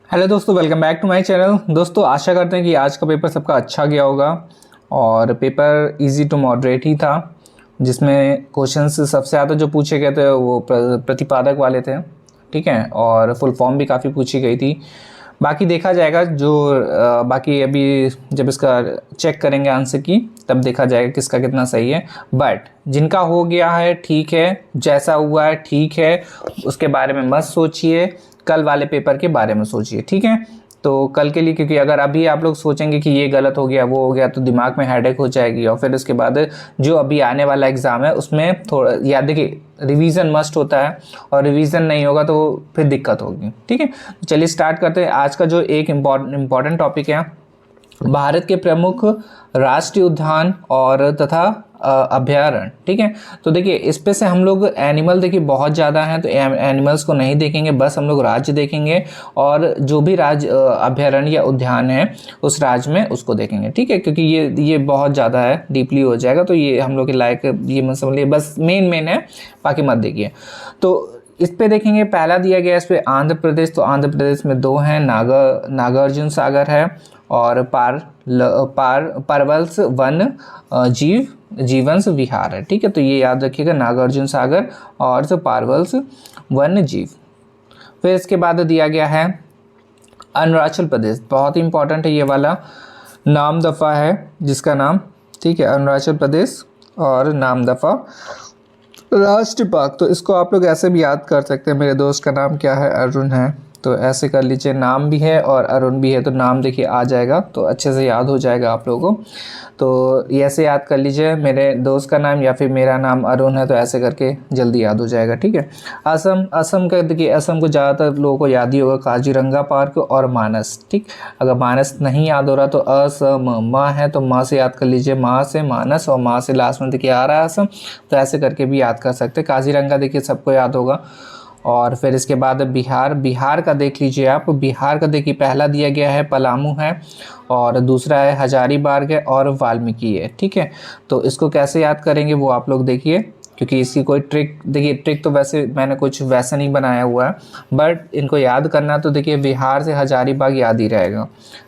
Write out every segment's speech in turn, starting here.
Hello दोस्तों, welcome back to my channel. दोस्तों, आशा करते हैं कि आज का पेपर सबका अच्छा गया होगा और पेपर इजी टू मॉडरेट ही था, जिसमें क्वेश्चंस सबसे ज़्यादा जो पूछे गए थे वो प्रतिपादक वाले थे। ठीक है, और फुल फॉर्म भी काफ़ी पूछी गई थी। बाकी देखा जाएगा जो बाकी अभी जब इसका चेक करेंगे आंसर की, तब देखा जाएगा किसका कितना सही है। बट जिनका हो गया है ठीक है, जैसा हुआ है ठीक है, उसके बारे में मत सोचिए, कल वाले पेपर के बारे में सोचिए। ठीक है, तो कल के लिए, क्योंकि अगर अभी आप लोग सोचेंगे कि ये गलत हो गया वो हो गया तो दिमाग में हेडेक हो जाएगी, और फिर उसके बाद जो अभी आने वाला एग्ज़ाम है उसमें थोड़ा याद देखिए, रिवीजन मस्ट होता है और रिवीजन नहीं होगा तो फिर दिक्कत होगी। ठीक है, तो चलिए स्टार्ट करते हैं। आज का जो एक इम्पॉर्टेंट टॉपिक है, भारत के प्रमुख राष्ट्रीय उद्यान और तथा अभयारण्य। ठीक है, तो देखिए इस पे से हम लोग एनिमल देखिए बहुत ज़्यादा हैं, तो एनिमल्स को नहीं देखेंगे, बस हम लोग राज्य देखेंगे और जो भी राज्य अभयारण्य या उद्यान है उस राज्य में उसको देखेंगे। ठीक है, क्योंकि ये बहुत ज़्यादा है, डीपली हो जाएगा, तो ये हम लोग के लायक ये मत समझिए, बस मेन है, बाकी मत देखिए। तो इस पे देखेंगे, पहला दिया गया इस पे आंध्र प्रदेश। तो आंध्र प्रदेश में दो हैं, नागार्जुन सागर है और पारवल्स वन जीवंस विहार है। ठीक है, तो ये याद रखिएगा, नागार्जुन सागर और पारवल्स वन जीव। फिर इसके बाद दिया गया है अरुणाचल प्रदेश, बहुत ही इंपॉर्टेंट है ये वाला, नामदफा है जिसका नाम। ठीक है, अरुणाचल प्रदेश और नामदफा राष्ट्रीय पार्क। तो इसको आप लोग ऐसे भी याद कर सकते हैं, मेरे दोस्त का नाम क्या है, अरुण है, तो ऐसे कर लीजिए, नाम भी है और अरुण भी है, तो नाम देखिए आ जाएगा, तो अच्छे से याद हो जाएगा आप लोगों को। तो ऐसे याद कर लीजिए, मेरे दोस्त का नाम या फिर मेरा नाम अरुण है, तो ऐसे करके जल्दी याद हो जाएगा। ठीक है, असम का देखिए, असम को ज़्यादातर लोगों को याद ही होगा, काजीरंगा पार्क और मानस। ठीक, अगर मानस नहीं याद हो रहा तो असम माँ है, तो माँ से याद कर लीजिए, माँ से मानस और माँ से लास्ट में देखिए आ रहा है असम, तो ऐसे करके भी याद कर सकते हैं। काजीरंगा देखिए सबको याद होगा। और फिर इसके बाद बिहार का देख लीजिए आप, बिहार का देखिए पहला दिया गया है पलामू है और दूसरा है हजारीबाग है और वाल्मीकि है। ठीक है, तो इसको कैसे याद करेंगे वो आप लोग देखिए, क्योंकि इसकी कोई ट्रिक देखिए, ट्रिक तो वैसे मैंने कुछ वैसा नहीं बनाया हुआ है, बट इनको याद करना तो देखिए बिहार से हजारीबाग याद ही रहेगा।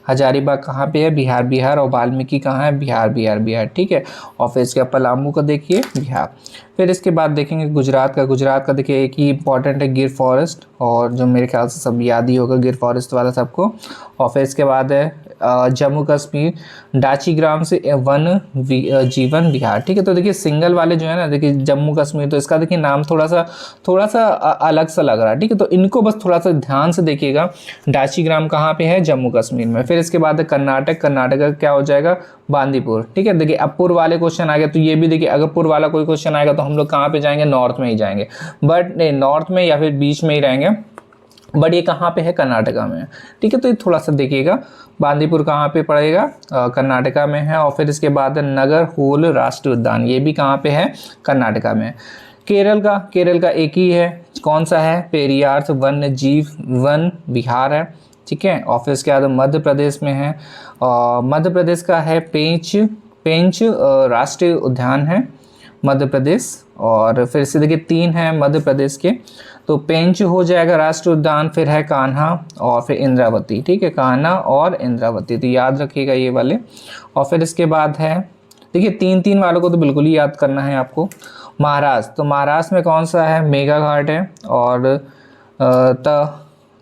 हजारीबाग कहाँ पे है, बिहार, और वाल्मीकि कहाँ है, बिहार। ठीक है, और फिर इसके पलामू का देखिए बिहार। फिर इसके बाद देखेंगे गुजरात का देखिए एक ही इंपॉर्टेंट है, गिर फॉरेस्ट, और जो मेरे ख्याल से सब याद ही होगा गिर फॉरेस्ट वाला सबको। और फिर इसके बाद है जम्मू कश्मीर, डाची ग्राम से जीवन विहार। ठीक है, तो देखिए सिंगल वाले जो है ना, देखिए जम्मू कश्मीर, तो इसका देखिए नाम थोड़ा सा अलग सा लग रहा है। ठीक है, तो इनको बस थोड़ा सा ध्यान से देखिएगा, डाची ग्राम कहाँ पे है, जम्मू कश्मीर में। फिर इसके बाद कर्नाटक का क्या हो जाएगा, बांदीपुर। ठीक है, देखिए अब पूर्व वाले क्वेश्चन आ गया, तो ये भी देखिए अगर पूर्व वाला कोई क्वेश्चन आएगा तो हम लोग कहाँ पे जाएंगे, नॉर्थ में ही जाएंगे, बट नहीं, नॉर्थ में या फिर बीच में ही रहेंगे, बट ये कहाँ पे है, कर्नाटका में है। ठीक है, तो ये थोड़ा सा देखिएगा, बांदीपुर कहाँ पे पड़ेगा, कर्नाटका में है। और फिर इसके बाद नगर होल राष्ट्रीय उद्यान, ये भी कहाँ पे है, कर्नाटका में। केरल का एक ही है, कौन सा है, पेरियार वन्य जीव वन विहार है। ठीक है, और फिर इसके बाद मध्य प्रदेश में है, मध्य प्रदेश का है पेंच राष्ट्रीय उद्यान है मध्य प्रदेश। और फिर से देखिए 3 है मध्य प्रदेश के, तो पेंच हो जाएगा राष्ट्रीय उद्यान, फिर है कान्हा और फिर इंद्रावती। ठीक है, कान्हा और इंद्रावती, तो याद रखिएगा ये वाले। और फिर इसके बाद है देखिए 3 वालों को तो बिल्कुल ही याद करना है आपको। महाराष्ट्र, तो महाराष्ट्र में कौन सा है, मेघा घाट है, और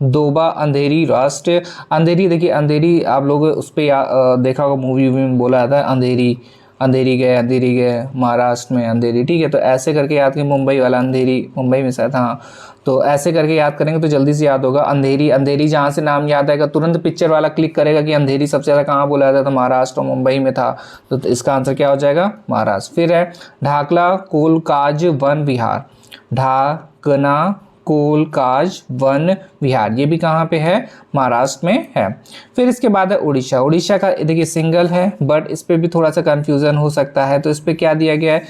दोबा अंधेरी राष्ट्रीय, अंधेरी देखिए, अंधेरी आप लोग उस पर देखा होगा, मूवी में बोला जाता है अंधेरी गए महाराष्ट्र में अंधेरी। ठीक है, तो ऐसे करके याद करें, मुंबई वाला अंधेरी, मुंबई में शायद, हाँ, तो ऐसे करके याद करेंगे तो जल्दी से याद होगा। अंधेरी जहाँ से नाम याद आएगा तुरंत पिक्चर वाला क्लिक करेगा कि अंधेरी सबसे ज़्यादा कहाँ बोला जाता था, मुंबई और मुंबई में था, तो इसका आंसर क्या हो जाएगा, महाराष्ट्र। फिर है ढाकला कोलकाज वन विहार, ढाकना कोलकाज वन विहार, ये भी कहाँ पे है, महाराष्ट्र में है। फिर इसके बाद है उड़ीसा का देखिए सिंगल है, बट इस पे भी थोड़ा सा कंफ्यूजन हो सकता है, तो इस पे क्या दिया गया है,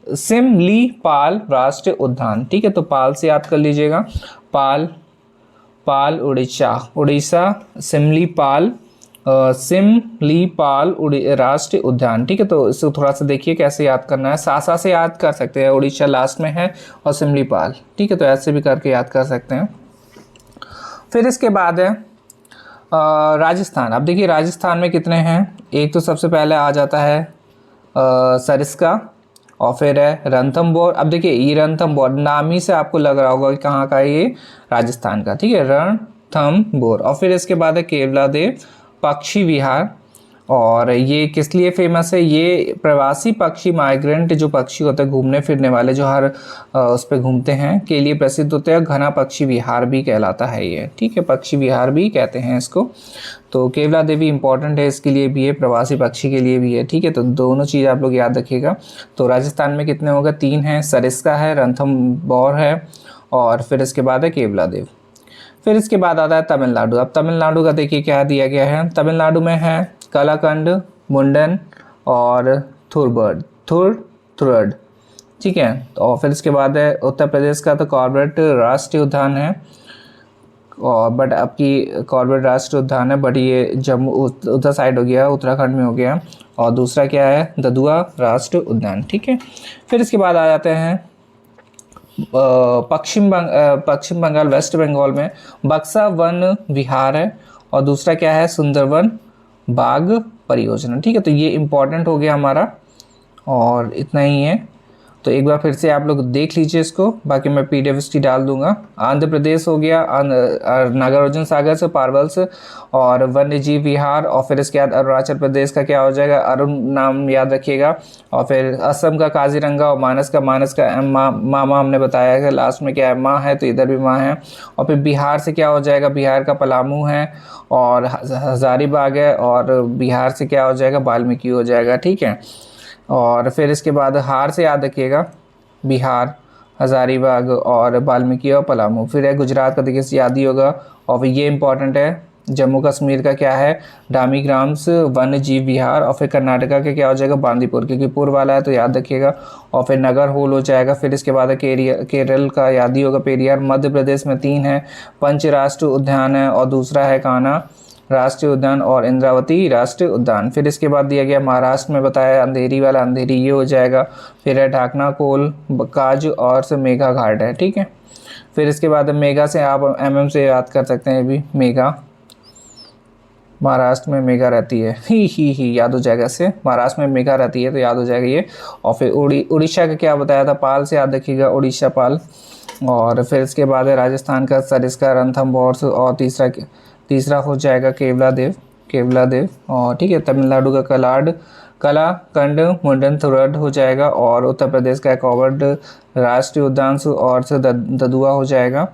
सिमलीपाल राष्ट्रीय उद्यान। ठीक है, तो पाल से याद कर लीजिएगा, पाल उड़ीसा सिमलीपाल राष्ट्रीय उद्यान। ठीक है, तो इसको थोड़ा सा देखिए कैसे याद करना है, सासा से याद कर सकते हैं, उड़ीसा लास्ट में है और सिमलीपाल। ठीक है, तो ऐसे भी करके याद कर सकते हैं। फिर इसके बाद है राजस्थान। अब देखिए राजस्थान में कितने हैं, एक तो सबसे पहले आ जाता है सरिस्का, और फिर है रणथंभौर। अब देखिए ये रणथंभौर नाम ही से आपको लग रहा होगा कि कहाँ का है, ये राजस्थान का, ठीक है, रणथंभौर। और फिर इसके बाद है केवलादेव पक्षी विहार, और ये किस लिए फेमस है, ये प्रवासी पक्षी माइग्रेंट जो पक्षी होते हैं घूमने फिरने वाले जो हर उस पर घूमते हैं के लिए प्रसिद्ध होते हैं। घना पक्षी विहार भी कहलाता है ये, ठीक है, पक्षी विहार भी कहते हैं इसको। तो केवला देवी इंपॉर्टेंट है इसके लिए भी है, प्रवासी पक्षी के लिए भी है, ठीक है। तो दोनों चीज़ आप लोग याद रखिएगा। तो राजस्थान में कितने होगा, 3 हैं, सरिस्का है, रणथंभौर है, और फिर इसके बाद है केवला देव। फिर इसके बाद आता है तमिलनाडु। अब तमिलनाडु का देखिए क्या दिया गया है, तमिलनाडु में है कलाकंड, मुंडन और थुरड, ठीक है। और फिर इसके बाद है उत्तर प्रदेश का तो कॉर्बेट राष्ट्रीय उद्यान है, और बट आपकी कॉर्बेट राष्ट्रीय उद्यान है, बट ये जम्मू उधर साइड हो गया, उत्तराखंड में हो गया। और दूसरा क्या है, ददुआ राष्ट्रीय उद्यान, ठीक है। फिर इसके बाद आ जाते हैं पश्चिम बंगाल, वेस्ट बंगाल में बक्सा वन विहार है, और दूसरा क्या है, सुंदरवन बाग परियोजना, ठीक है। तो ये इम्पोर्टेंट हो गया हमारा, और इतना ही है। तो एक बार फिर से आप लोग देख लीजिए इसको, बाकी मैं PDF इसकी डाल दूंगा। आंध्र प्रदेश हो गया, नागार्जुन सागर से पार्वल्स और वन्य जीव विहार, और फिर इसके बाद अरुणाचल प्रदेश का क्या हो जाएगा, अरुण नाम याद रखिएगा। और फिर असम का काजीरंगा, और मानस का मामा हमने बताया कि लास्ट में क्या है, माँ है, तो इधर भी माँ है। और फिर बिहार से क्या हो जाएगा, बिहार का पलामू है, और हजारीबाग है, और बिहार से क्या हो जाएगा, वाल्मीकि हो जाएगा, ठीक है। और फिर इसके बाद हार से याद रखिएगा, बिहार, हजारीबाग और वाल्मीकि और पलामू। फिर है गुजरात का, देखिए याद ही होगा। और फिर ये इंपॉर्टेंट है, जम्मू कश्मीर का क्या है, डामीग्राम्स वन्य जीव विहार। और फिर कर्नाटका का क्या हो जाएगा, बांदीपुर, क्योंकि पूर वाला है तो याद रखिएगा। और फिर नगर होल हो जाएगा। फिर इसके बाद है केरल का याद ही होगा, पेरियार। मध्य प्रदेश में 3 है, पंच राष्ट्रीय उद्यान है, और दूसरा है कान्हा राष्ट्रीय उद्यान और इंद्रावती राष्ट्रीय उद्यान। फिर इसके बाद दिया गया महाराष्ट्र में बताया अंधेरी वाला, अंधेरी ये हो जाएगा। फिर है ढाकना कोल, काज और से मेघा घाट है, ठीक है। फिर इसके बाद मेगा से आप MM से याद कर सकते हैं, भी मेगा, महाराष्ट्र में मेगा रहती है, ही याद हो जाएगा इससे, महाराष्ट्र में मेगा रहती है तो याद हो जाएगा ये। और फिर उड़ीसा का क्या बताया था, पाल से याद रखिएगा, उड़ीसा पाल। और फिर इसके बाद है राजस्थान का सरिस्का, रणथंभौर, और तीसरा हो जाएगा केवला देव, और ठीक है। तमिलनाडु का कलाकंड, मुंडन थुरड हो जाएगा, और उत्तर प्रदेश का कॉर्बेट राष्ट्रीय उद्यान और से ददुआ हो जाएगा,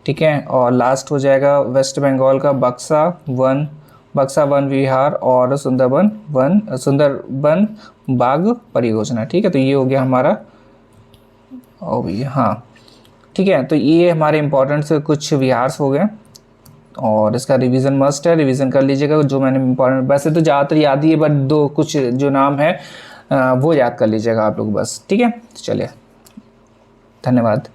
ठीक है। और लास्ट हो जाएगा वेस्ट बंगाल का बक्सा वन विहार और सुंदरबन बाग परियोजना, ठीक है। तो ये हो गया हमारा, ओ भैया हाँ, ठीक है। तो ये हमारे इंपॉर्टेंट से कुछ विहार्स हो गए, और इसका रिवीजन मस्ट है, रिवीजन कर लीजिएगा जो मैंने इंपॉर्टेंट, वैसे तो ज़्यादातर याद ही है, बट 2 कुछ जो नाम है वो याद कर लीजिएगा आप लोग बस, ठीक है। चलिए, धन्यवाद।